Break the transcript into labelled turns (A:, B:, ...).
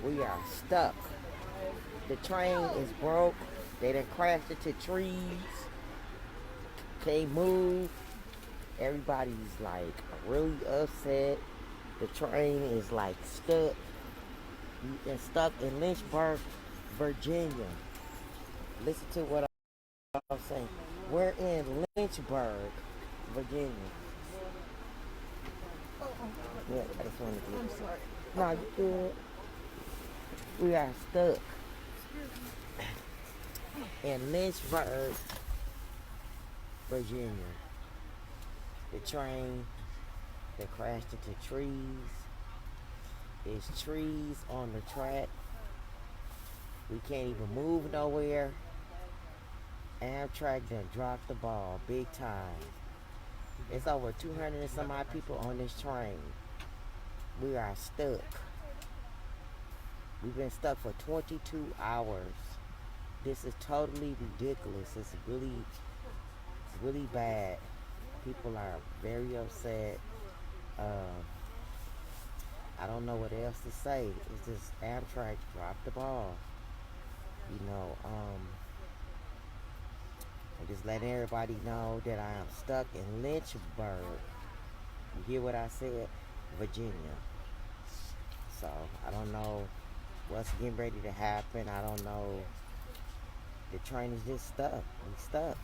A: We are stuck. The train is broke. They done crashed into trees. Can't move. Everybody's like really upset. The train is like stuck. It's stuck in Lynchburg, Virginia. Listen to what I'm saying. We're in Lynchburg, Virginia. Yeah, I just wanted to get. Sorry. No, you good. We are stuck in Lynchburg, Virginia. The train that crashed into trees. There's trees on the track. We can't even move nowhere. Amtrak done dropped the ball big time. It's over 200 and some odd people on this train. We are stuck. We've been stuck for 22 hours. This is totally ridiculous. It's really bad. People are very upset. I don't know what else to say. It's just Amtrak dropped the ball. You know, I'm just letting everybody know that I am stuck in Lynchburg. You hear what I said? Virginia. So I don't know what's getting ready to happen. I don't know. The train is just stuck. We stuck.